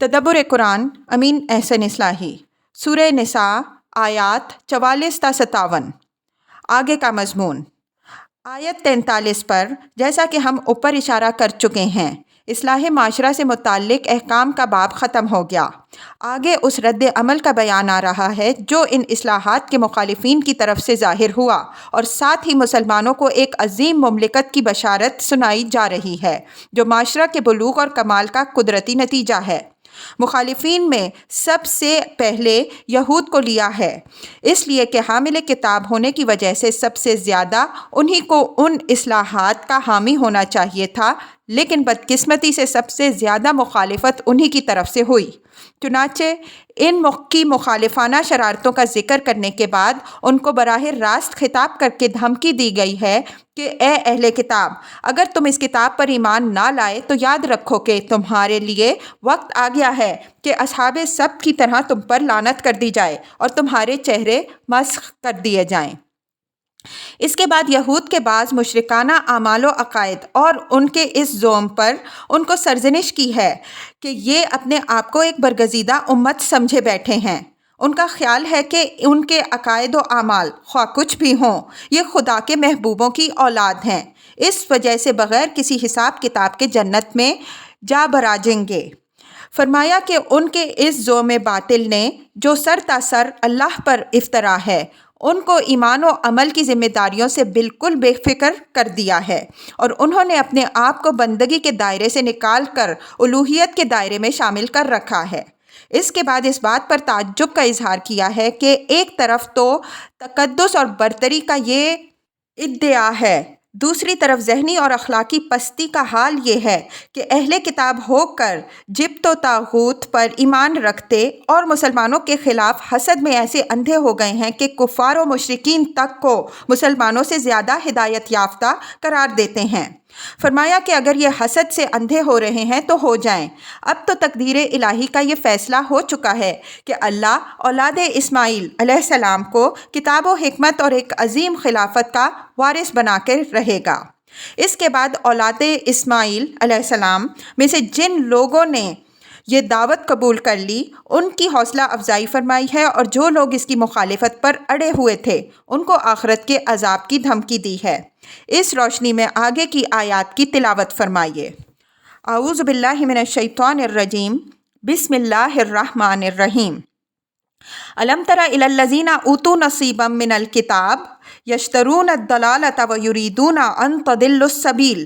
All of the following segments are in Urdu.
تدبر قرآن امین احسن اصلاحی سورہ نساء آیات 44 تا 57۔ آگے کا مضمون آیت 43 پر جیسا کہ ہم اوپر اشارہ کر چکے ہیں، اصلاح معاشرہ سے متعلق احکام کا باب ختم ہو گیا۔ آگے اس رد عمل کا بیان آ رہا ہے جو ان اصلاحات کے مخالفین کی طرف سے ظاہر ہوا، اور ساتھ ہی مسلمانوں کو ایک عظیم مملکت کی بشارت سنائی جا رہی ہے جو معاشرہ کے بلوغ اور کمال کا قدرتی نتیجہ ہے۔ مخالفین میں سب سے پہلے یہود کو لیا ہے، اس لیے کہ حامل کتاب ہونے کی وجہ سے سب سے زیادہ انہی کو ان اصلاحات کا حامی ہونا چاہیے تھا، لیکن بدقسمتی سے سب سے زیادہ مخالفت انہی کی طرف سے ہوئی۔ چنانچہ ان کی مخالفانہ شرارتوں کا ذکر کرنے کے بعد ان کو براہ راست خطاب کر کے دھمکی دی گئی ہے کہ اے اہل کتاب، اگر تم اس کتاب پر ایمان نہ لائے تو یاد رکھو کہ تمہارے لیے وقت آ گیا ہے کہ اصحاب سبت کی طرح تم پر لعنت کر دی جائے اور تمہارے چہرے مسخ کر دیے جائیں۔ اس کے بعد یہود کے بعض مشرکانہ اعمال و عقائد اور ان کے اس زعم پر ان کو سرزنش کی ہے کہ یہ اپنے آپ کو ایک برگزیدہ امت سمجھے بیٹھے ہیں۔ ان کا خیال ہے کہ ان کے عقائد و اعمال خواہ کچھ بھی ہوں، یہ خدا کے محبوبوں کی اولاد ہیں، اس وجہ سے بغیر کسی حساب کتاب کے جنت میں جا براجیں گے۔ فرمایا کہ ان کے اس زعم باطل نے جو سر تاسر اللہ پر افطرا ہے، ان کو ایمان و عمل کی ذمہ داریوں سے بالکل بے فکر کر دیا ہے، اور انہوں نے اپنے آپ کو بندگی کے دائرے سے نکال کر الوہیت کے دائرے میں شامل کر رکھا ہے۔ اس کے بعد اس بات پر تعجب کا اظہار کیا ہے کہ ایک طرف تو تقدس اور برتری کا یہ ادعا ہے، دوسری طرف ذہنی اور اخلاقی پستی کا حال یہ ہے کہ اہل کتاب ہو کر جبت و طاغوت پر ایمان رکھتے اور مسلمانوں کے خلاف حسد میں ایسے اندھے ہو گئے ہیں کہ کفار و مشرکین تک کو مسلمانوں سے زیادہ ہدایت یافتہ قرار دیتے ہیں۔ فرمایا کہ اگر یہ حسد سے اندھے ہو رہے ہیں تو ہو جائیں، اب تو تقدیر الہی کا یہ فیصلہ ہو چکا ہے کہ اللہ اولاد اسماعیل علیہ السلام کو کتاب و حکمت اور ایک عظیم خلافت کا وارث بنا کر رہے گا۔ اس کے بعد اولاد اسماعیل علیہ السلام میں سے جن لوگوں نے یہ دعوت قبول کر لی ان کی حوصلہ افزائی فرمائی ہے، اور جو لوگ اس کی مخالفت پر اڑے ہوئے تھے ان کو آخرت کے عذاب کی دھمکی دی ہے۔ اس روشنی میں آگے کی آیات کی تلاوت فرمائیے۔ اعوذ باللہ من الشیطان الرجیم، بسم اللہ الرحمن الرحیم۔ الم تر الی الذین اوتوا نصیبا من الکتاب یشترون الضلالۃ ویریدون ان تضلوا السبیل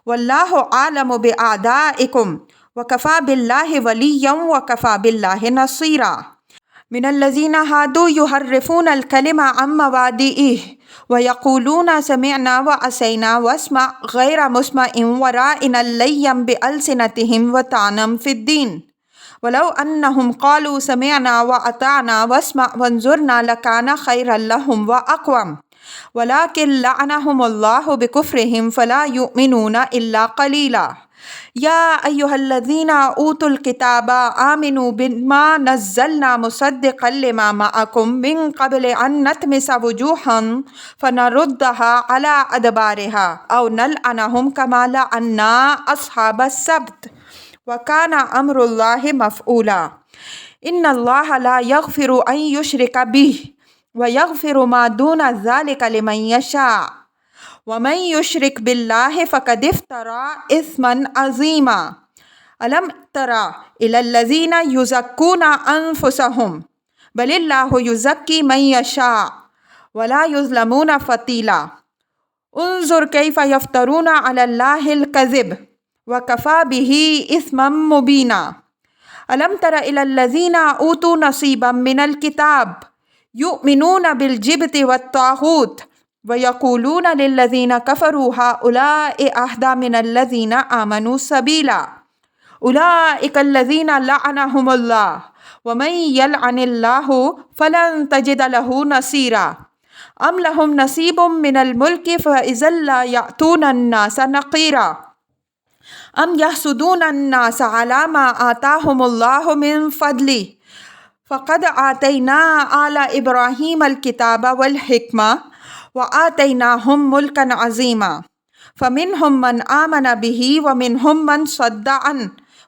واللہ اعلم باعدائکم وکفی باللہ ولیا وکفی باللہ نصیرا۔ من الذین ہادوا یحرفون الکلم عن مواضعہ ویقولون سمعنا وعصینا واسمع غیر مسمع ورائنا لیا بألسنتہم وطعنا فی الدین ولو انہم قالوا سمعنا واطعنا واسمع وانظرنا لکان خیرا لہم واقوم ولکن لعنہم اللہ بکفرہم فلا یؤمنون الا قلیلا۔ یا ایہا الذین اوتوا الکتاب آمنوا بما نزلنا مصدقا لما معکم من قبل ان نطمس وجوہا فنردها علی ادبارها او نلعنہم کما لعنا اصحاب السبت وکان امر اللہ مفعولا۔ ان اللہ لا یغفر ان یشرک بہ ویغفر ما دون ذلک لمن یشاء ومن یشرک باللہ فقد افتری اثما عظیما۔ الم تر الی الذین یزکون انفسہم بل اللہ یزکی من یشاء ولا یظلمون فتیلا۔ انظر کیف یفترون علی اللہ الکذب وکفی بہ اثما مبینا۔ الم تر الی الذین اوتوا نصیبا من الکتاب یؤمنون بالجبت والطاغوت ویقولون للذین کفروا ہؤلاء اہدی من الذین آمنوا سبیلا۔ اولئک الذین لعنہم اللہ ومن یلعن اللہ فلن تجد لہ نصیرا۔ ام لہم نصیب من الملک فاذا لا یأتون الناس نقیرا۔ ام یحسدون الناس علی ما آتاہم اللہ من فضلہ فقد آتینا آل ابراہیم الکتاب والحکمہ وآتیناہم ملکا عظیما۔ فمنہم من آمن بہ ومنہم من صد عنہ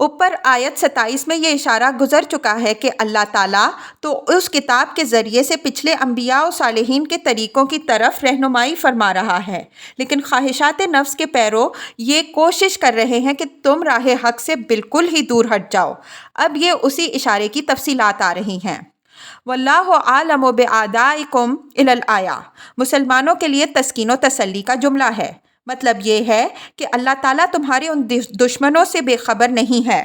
اوپر آیت 27 میں یہ اشارہ گزر چکا ہے کہ اللہ تعالیٰ تو اس کتاب کے ذریعے سے پچھلے انبیاء و صالحین کے طریقوں کی طرف رہنمائی فرما رہا ہے، لیکن خواہشات نفس کے پیرو یہ کوشش کر رہے ہیں کہ تم راہ حق سے بالکل ہی دور ہٹ جاؤ۔ اب یہ اسی اشارے کی تفصیلات آ رہی ہیں۔ واللہ عالم بأعدائکم الی الآیہ، مسلمانوں کے لیے تسکین و تسلی کا جملہ ہے۔ مطلب یہ ہے کہ اللہ تعالیٰ تمہارے ان دشمنوں سے بے خبر نہیں ہے،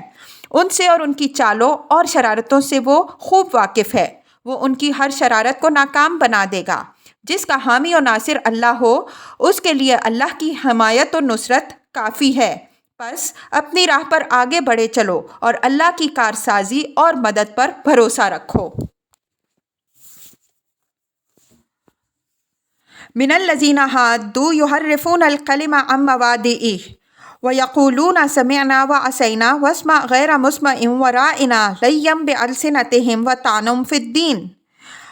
ان سے اور ان کی چالوں اور شرارتوں سے وہ خوب واقف ہے۔ وہ ان کی ہر شرارت کو ناکام بنا دے گا۔ جس کا حامی و ناصر اللہ ہو، اس کے لیے اللہ کی حمایت و نصرت کافی ہے۔ بس اپنی راہ پر آگے بڑھے چلو اور اللہ کی کارسازی اور مدد پر بھروسہ رکھو۔ من الذین حادوا یحرفون الکلم عن مواضعہ ویقولون سمعنا وعصینا واسمع غیر مسمع وراعنا لیا بألسنتہم وطعنا فی الدین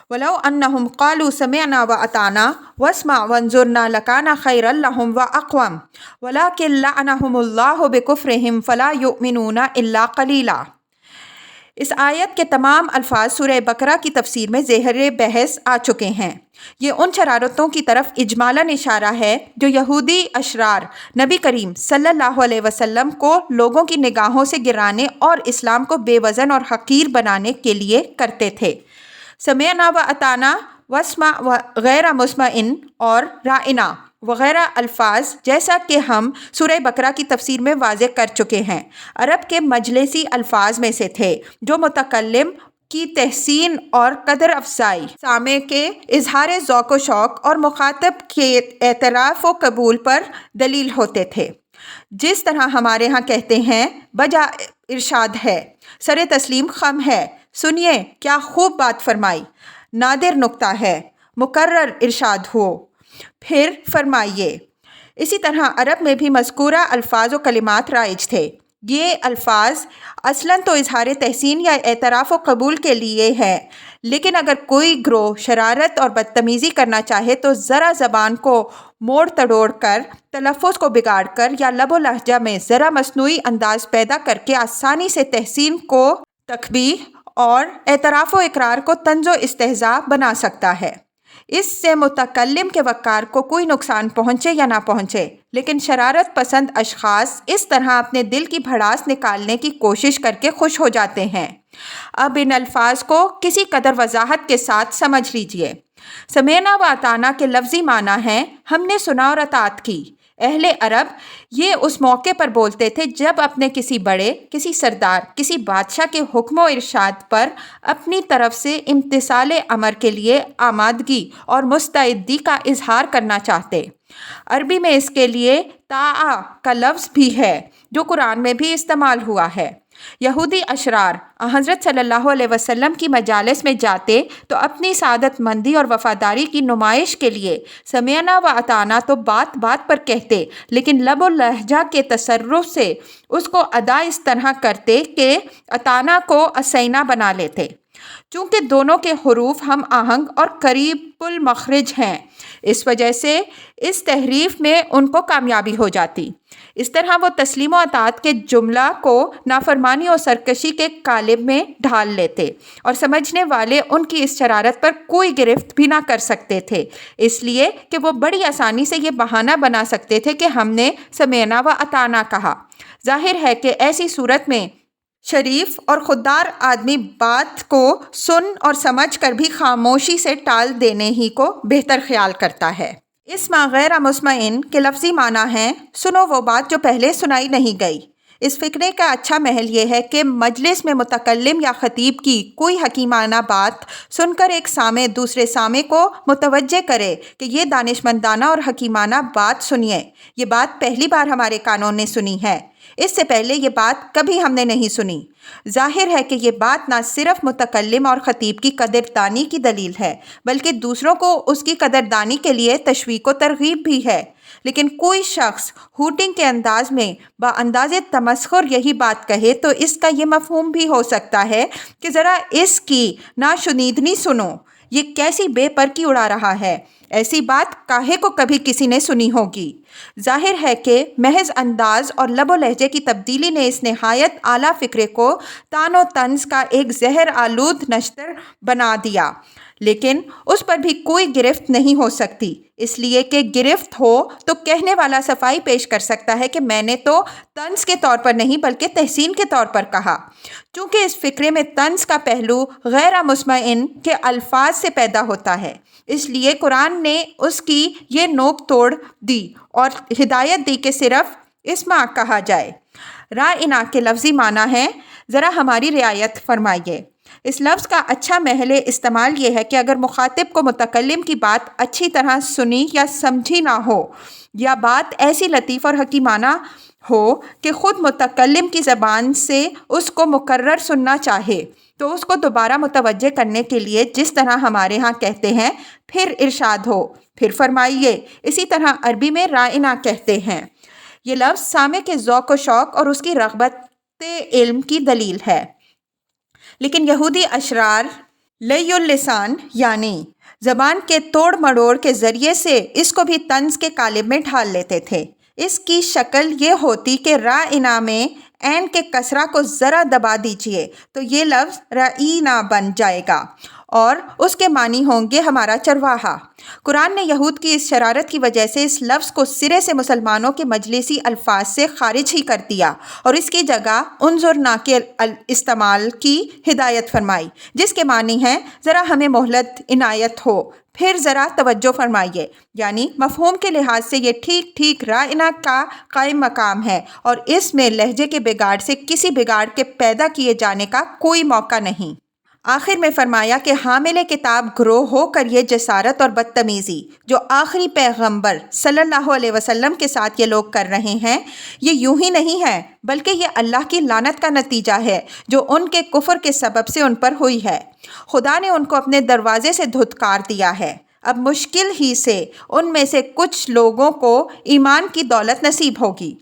ولو انہم قالوا سمعنا واطعنا واسمع وانظرنا لکان خیرا لہم واقوم ولکن لعنہم اللہ بکفرہم فلا یؤمنون الا قلیلا۔ اس آیت کے تمام الفاظ سورہ بقرہ کی تفسیر میں زیر بحث آ چکے ہیں۔ یہ ان شرارتوں کی طرف اجمالاً اشارہ ہے جو یہودی اشرار نبی کریم صلی اللہ علیہ وسلم کو لوگوں کی نگاہوں سے گرانے اور اسلام کو بے وزن اور حقیر بنانے کے لیے کرتے تھے۔ سمعنا و اطعنا واسمع غیر مسمع اور رائنا وغیرہ الفاظ جیسا کہ ہم سورہ بقرہ کی تفسیر میں واضح کر چکے ہیں، عرب کے مجلسی الفاظ میں سے تھے جو متکلم کی تحسین اور قدر افزائی، سامع کے اظہار ذوق و شوق اور مخاطب کے اعتراف و قبول پر دلیل ہوتے تھے۔ جس طرح ہمارے ہاں کہتے ہیں بجا ارشاد ہے، سر تسلیم خم ہے، سنیے کیا خوب بات فرمائی، نادر نکتہ ہے، مکرر ارشاد ہو، پھر فرمائیے۔ اسی طرح عرب میں بھی مذکورہ الفاظ و کلمات رائج تھے۔ یہ الفاظ اصلاً تو اظہار تحسین یا اعتراف و قبول کے لیے ہے، لیکن اگر کوئی گروہ شرارت اور بدتمیزی کرنا چاہے تو ذرا زبان کو موڑ تڑوڑ کر، تلفظ کو بگاڑ کر یا لب و لہجہ میں ذرا مصنوعی انداز پیدا کر کے آسانی سے تحسین کو تقبیح اور اعتراف و اقرار کو طنز و استہزاء بنا سکتا ہے۔ اس سے متکلم کے وقار کو کوئی نقصان پہنچے یا نہ پہنچے، لیکن شرارت پسند اشخاص اس طرح اپنے دل کی بھڑاس نکالنے کی کوشش کر کے خوش ہو جاتے ہیں۔ اب ان الفاظ کو کسی قدر وضاحت کے ساتھ سمجھ لیجئے۔ سمعنا و اطعنا کے لفظی معنی ہیں ہم نے سنا اور اطاعت کی۔ اہل عرب یہ اس موقع پر بولتے تھے جب اپنے کسی بڑے، کسی سردار، کسی بادشاہ کے حکم و ارشاد پر اپنی طرف سے امتثال امر کے لیے آمادگی اور مستعدی کا اظہار کرنا چاہتے۔ عربی میں اس کے لیے طاعہ کا لفظ بھی ہے جو قرآن میں بھی استعمال ہوا ہے۔ یہودی اشرار حضرت صلی اللہ علیہ وسلم کی مجالس میں جاتے تو اپنی سعادت مندی اور وفاداری کی نمائش کے لیے سمعنا و اطعنا تو بات بات پر کہتے، لیکن لب و لہجہ کے تصرف سے اس کو ادا اس طرح کرتے کہ اطعنا کو عصینا بنا لیتے۔ چونکہ دونوں کے حروف ہم آہنگ اور قریب المخرج ہیں، اس وجہ سے اس تحریف میں ان کو کامیابی ہو جاتی۔ اس طرح وہ تسلیم و اطاعت کے جملہ کو نافرمانی اور سرکشی کے قالب میں ڈھال لیتے اور سمجھنے والے ان کی اس شرارت پر کوئی گرفت بھی نہ کر سکتے تھے، اس لیے کہ وہ بڑی آسانی سے یہ بہانہ بنا سکتے تھے کہ ہم نے سمعنا و اطعنا کہا۔ ظاہر ہے کہ ایسی صورت میں شریف اور خوددار آدمی بات کو سن اور سمجھ کر بھی خاموشی سے ٹال دینے ہی کو بہتر خیال کرتا ہے۔ اسمع غیر مسمع کے لفظی معنی ہیں سنو وہ بات جو پہلے سنائی نہیں گئی۔ اس فکرے کا اچھا محل یہ ہے کہ مجلس میں متکلم یا خطیب کی کوئی حکیمانہ بات سن کر ایک سامع دوسرے سامع کو متوجہ کرے کہ یہ دانشمندانہ اور حکیمانہ بات سنیے، یہ بات پہلی بار ہمارے کانوں نے سنی ہے، اس سے پہلے یہ بات کبھی ہم نے نہیں سنی۔ ظاہر ہے کہ یہ بات نہ صرف متکلم اور خطیب کی قدردانی کی دلیل ہے بلکہ دوسروں کو اس کی قدردانی کے لیے تشویق و ترغیب بھی ہے۔ لیکن کوئی شخص ہوٹنگ کے انداز میں با انداز تمسخر یہی بات کہے تو اس کا یہ مفہوم بھی ہو سکتا ہے کہ ذرا اس کی ناشنیدنی سنو، یہ کیسی بے پرکی اڑا رہا ہے۔ ایسی بات کاہے کو کبھی کسی نے سنی ہوگی؟ ظاہر ہے کہ محض انداز اور لب و لہجے کی تبدیلی نے اس نہایت اعلیٰ فکرے کو طعن و طنز کا ایک زہر آلود نشتر بنا دیا، لیکن اس پر بھی کوئی گرفت نہیں ہو سکتی، اس لیے کہ گرفت ہو تو کہنے والا صفائی پیش کر سکتا ہے کہ میں نے تو طنز کے طور پر نہیں بلکہ تحسین کے طور پر کہا۔ چونکہ اس فکرے میں طنز کا پہلو غیر مطمئن کے الفاظ سے پیدا ہوتا ہے، اس لیے قرآن نے اس کی یہ نوک توڑ دی اور ہدایت دی کہ صرف اسمع کہا جائے۔ رائنا کے لفظی معنی ہے ذرا ہماری رعایت فرمائیے۔ اس لفظ کا اچھا محل استعمال یہ ہے کہ اگر مخاطب کو متکلم کی بات اچھی طرح سنی یا سمجھی نہ ہو، یا بات ایسی لطیف اور حکیمانہ ہو کہ خود متکلم کی زبان سے اس کو مکرر سننا چاہے، تو اس کو دوبارہ متوجہ کرنے کے لیے جس طرح ہمارے ہاں کہتے ہیں پھر ارشاد ہو، پھر فرمائیے، اسی طرح عربی میں رائنا کہتے ہیں۔ یہ لفظ سامع کے ذوق و شوق اور اس کی رغبت علم کی دلیل ہے۔ لیکن یہودی اشرار لئی اللسان یعنی زبان کے توڑ مڑوڑ کے ذریعے سے اس کو بھی طنز کے قالب میں ڈھال لیتے تھے۔ اس کی شکل یہ ہوتی کہ رائنا میں عین کے کسرہ کو ذرا دبا دیجئے تو یہ لفظ رعینا بن جائے گا اور اس کے معنی ہوں گے ہمارا چرواہا۔ قرآن نے یہود کی اس شرارت کی وجہ سے اس لفظ کو سرے سے مسلمانوں کے مجلسی الفاظ سے خارج ہی کر دیا اور اس کی جگہ انظرنا کے استعمال کی ہدایت فرمائی، جس کے معنی ہیں ذرا ہمیں مہلت عنایت ہو، پھر ذرا توجہ فرمائیے، یعنی مفہوم کے لحاظ سے یہ ٹھیک ٹھیک رائنا کا قائم مقام ہے اور اس میں لہجے کے بگاڑ سے کسی بگاڑ کے پیدا کیے جانے کا کوئی موقع نہیں۔ آخر میں فرمایا کہ حامل کتاب گروہ ہو کر یہ جسارت اور بدتمیزی جو آخری پیغمبر صلی اللہ علیہ وسلم کے ساتھ یہ لوگ کر رہے ہیں، یہ یوں ہی نہیں ہے بلکہ یہ اللہ کی لعنت کا نتیجہ ہے جو ان کے کفر کے سبب سے ان پر ہوئی ہے۔ خدا نے ان کو اپنے دروازے سے دھتکار دیا ہے، اب مشکل ہی سے ان میں سے کچھ لوگوں کو ایمان کی دولت نصیب ہوگی۔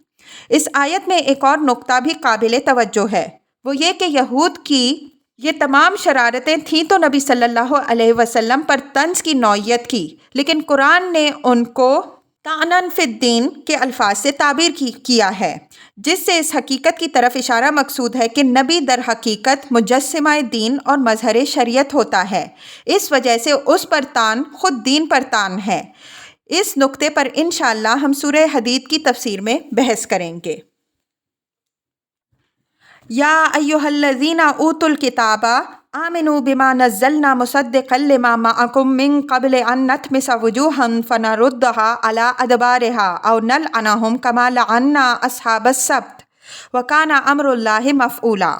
اس آیت میں ایک اور نقطہ بھی قابل توجہ ہے، وہ یہ کہ یہود کی یہ تمام شرارتیں تھیں تو نبی صلی اللہ علیہ وسلم پر طنز کی نوعیت کی، لیکن قرآن نے ان کو طعناً فی الدین کے الفاظ سے تعبیر کیا ہے، جس سے اس حقیقت کی طرف اشارہ مقصود ہے کہ نبی در حقیقت مجسمہ دین اور مظہر شریعت ہوتا ہے، اس وجہ سے اس پر طعن خود دین پر طعن ہے۔ اس نقطے پر انشاءاللہ ہم سورہ حدید کی تفسیر میں بحث کریں گے۔ یا ایھا الذین اوتوا الکتاب آمنوا بما نزلنا مصدقا لما معکم من قبل ان نطمس وجوہا فنردها علی ادبارها او نلعنهم کما لعنا اصحاب السبت وکان امر اللہ مفعولا۔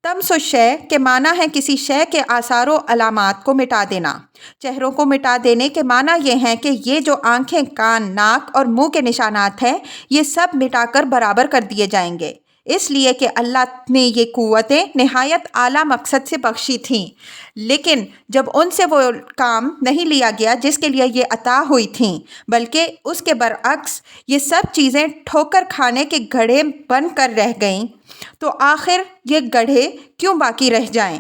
طمس الشیء کے معنی ہے کسی شے کے آثار و علامات کو مٹا دینا۔ چہروں کو مٹا دینے کے معنی یہ ہیں کہ یہ جو آنکھیں، کان، ناک اور منہ کے نشانات ہیں یہ سب مٹا کر برابر کر دیے جائیں گے، اس لیے کہ اللہ نے یہ قوتیں نہایت اعلیٰ مقصد سے بخشی تھیں، لیکن جب ان سے وہ کام نہیں لیا گیا جس کے لیے یہ عطا ہوئی تھیں، بلکہ اس کے برعکس یہ سب چیزیں ٹھوکر کھانے کے گڑھے بن کر رہ گئیں، تو آخر یہ گڑھے کیوں باقی رہ جائیں،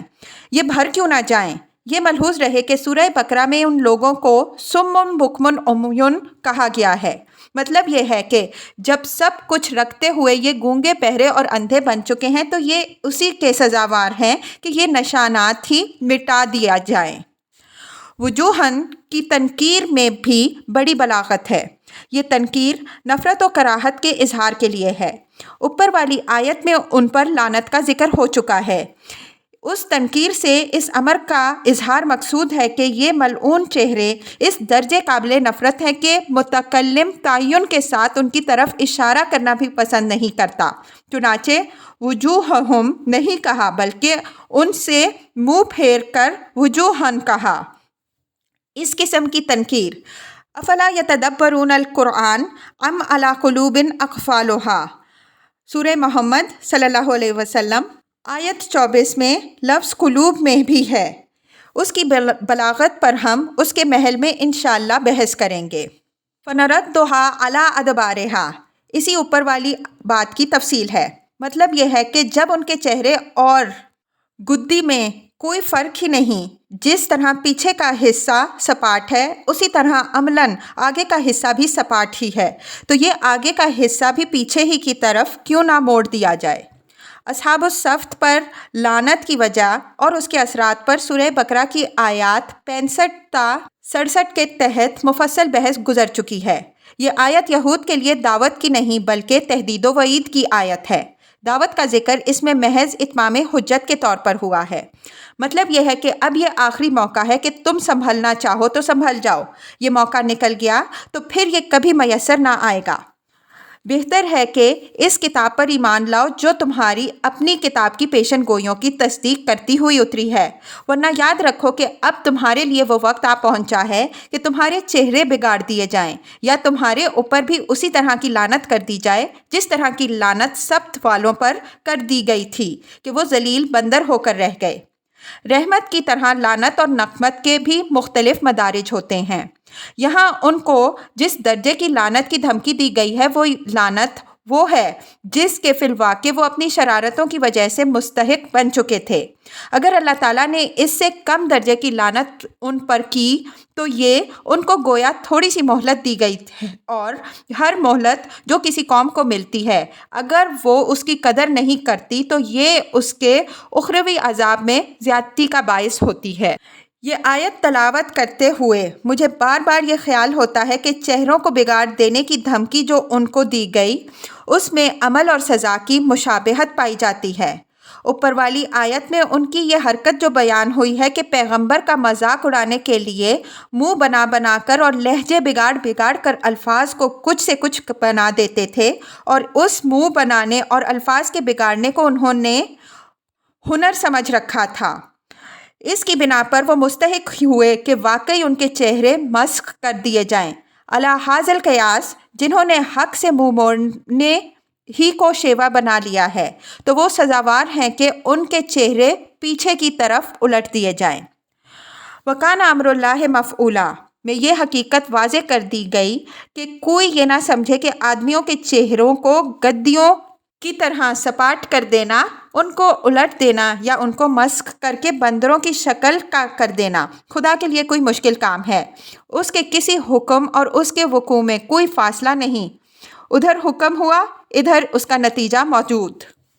یہ بھر کیوں نہ جائیں؟ یہ ملحوظ رہے کہ سورہ بقرہ میں ان لوگوں کو صم بکم عمی کہا گیا ہے، مطلب یہ ہے کہ جب سب کچھ رکھتے ہوئے یہ گونگے بہرے اور اندھے بن چکے ہیں تو یہ اسی کے سزاوار ہیں کہ یہ نشانات ہی مٹا دیا جائیں۔ وجوہن کی تنکیر میں بھی بڑی بلاغت ہے، یہ تنکیر نفرت و کراہت کے اظہار کے لیے ہے۔ اوپر والی آیت میں ان پر لعنت کا ذکر ہو چکا ہے، اس تنکیر سے اس امر کا اظہار مقصود ہے کہ یہ ملعون چہرے اس درجے قابل نفرت ہے کہ متکلم تعین کے ساتھ ان کی طرف اشارہ کرنا بھی پسند نہیں کرتا، چنانچہ وجوہہم نہیں کہا بلکہ ان سے منہ پھیر کر وجوہن کہا۔ اس قسم کی تنکیر افلا یتدبرون القرآن ام علی قلوب اقفالھا، سورہ محمد صلی اللہ علیہ وسلم آیت 24 میں لفظ قلوب میں بھی ہے، اس کی بلاغت پر ہم اس کے محل میں انشاءاللہ بحث کریں گے۔ فنردھا علی ادبارھا، اسی اوپر والی بات کی تفصیل ہے، مطلب یہ ہے کہ جب ان کے چہرے اور گدی میں کوئی فرق ہی نہیں۔ جس طرح پیچھے کا حصہ سپاٹ ہے اسی طرح عملاً آگے کا حصہ بھی سپاٹ ہی ہے، تو یہ آگے کا حصہ بھی پیچھے ہی کی طرف کیوں نہ موڑ دیا جائے۔ اصحاب الصفت پر لعنت کی وجہ اور اس کے اثرات پر سورہ بقرہ کی آیات 65 تا 67 کے تحت مفصل بحث گزر چکی ہے۔ یہ آیت یہود کے لیے دعوت کی نہیں بلکہ تہدید و وعید کی آیت ہے۔ دعوت کا ذکر اس میں محض اتمام حجت کے طور پر ہوا ہے۔ مطلب یہ ہے کہ اب یہ آخری موقع ہے کہ تم سنبھلنا چاہو تو سنبھل جاؤ، یہ موقع نکل گیا تو پھر یہ کبھی میسر نہ آئے گا۔ بہتر ہے کہ اس کتاب پر ایمان لاؤ جو تمہاری اپنی کتاب کی پیشن گوئیوں کی تصدیق کرتی ہوئی اتری ہے، ورنہ یاد رکھو کہ اب تمہارے لیے وہ وقت آ پہنچا ہے کہ تمہارے چہرے بگاڑ دیے جائیں یا تمہارے اوپر بھی اسی طرح کی لعنت کر دی جائے جس طرح کی لعنت سبت والوں پر کر دی گئی تھی کہ وہ ذلیل بندر ہو کر رہ گئے۔ رحمت کی طرح لعنت اور نقمت کے بھی مختلف مدارج ہوتے ہیں۔ یہاں ان کو جس درجے کی لعنت کی دھمکی دی گئی ہے وہ لعنت وہ ہے جس کے فی الواقع وہ اپنی شرارتوں کی وجہ سے مستحق بن چکے تھے۔ اگر اللہ تعالیٰ نے اس سے کم درجے کی لعنت ان پر کی تو یہ ان کو گویا تھوڑی سی مہلت دی گئی ہے، اور ہر مہلت جو کسی قوم کو ملتی ہے اگر وہ اس کی قدر نہیں کرتی تو یہ اس کے اخروی عذاب میں زیادتی کا باعث ہوتی ہے۔ یہ آیت تلاوت کرتے ہوئے مجھے بار بار یہ خیال ہوتا ہے کہ چہروں کو بگاڑ دینے کی دھمکی جو ان کو دی گئی اس میں عمل اور سزا کی مشابہت پائی جاتی ہے۔ اوپر والی آیت میں ان کی یہ حرکت جو بیان ہوئی ہے کہ پیغمبر کا مذاق اڑانے کے لیے منہ بنا بنا کر اور لہجے بگاڑ بگاڑ کر الفاظ کو کچھ سے کچھ بنا دیتے تھے، اور اس منہ بنانے اور الفاظ کے بگاڑنے کو انہوں نے ہنر سمجھ رکھا تھا، اس کی بنا پر وہ مستحق ہوئے کہ واقعی ان کے چہرے مسخ کر دیے جائیں۔ علی ھذا القیاس جنہوں نے حق سے منہ موڑنے ہی کو شیوا بنا لیا ہے تو وہ سزاوار ہیں کہ ان کے چہرے پیچھے کی طرف الٹ دیے جائیں۔ وَكَانَ أَمْرُ اللَّهِ مَفْعُولًا میں یہ حقیقت واضح کر دی گئی کہ کوئی یہ نہ سمجھے کہ آدمیوں کے چہروں کو گدیوں کی طرح سپاٹ کر دینا، ان کو الٹ دینا یا ان کو مسخ کر کے بندروں کی شکل کا کر دینا خدا کے لیے کوئی مشکل کام ہے۔ اس کے کسی حکم اور اس کے وقوع میں کوئی فاصلہ نہیں، ادھر حکم ہوا ادھر اس کا نتیجہ موجود۔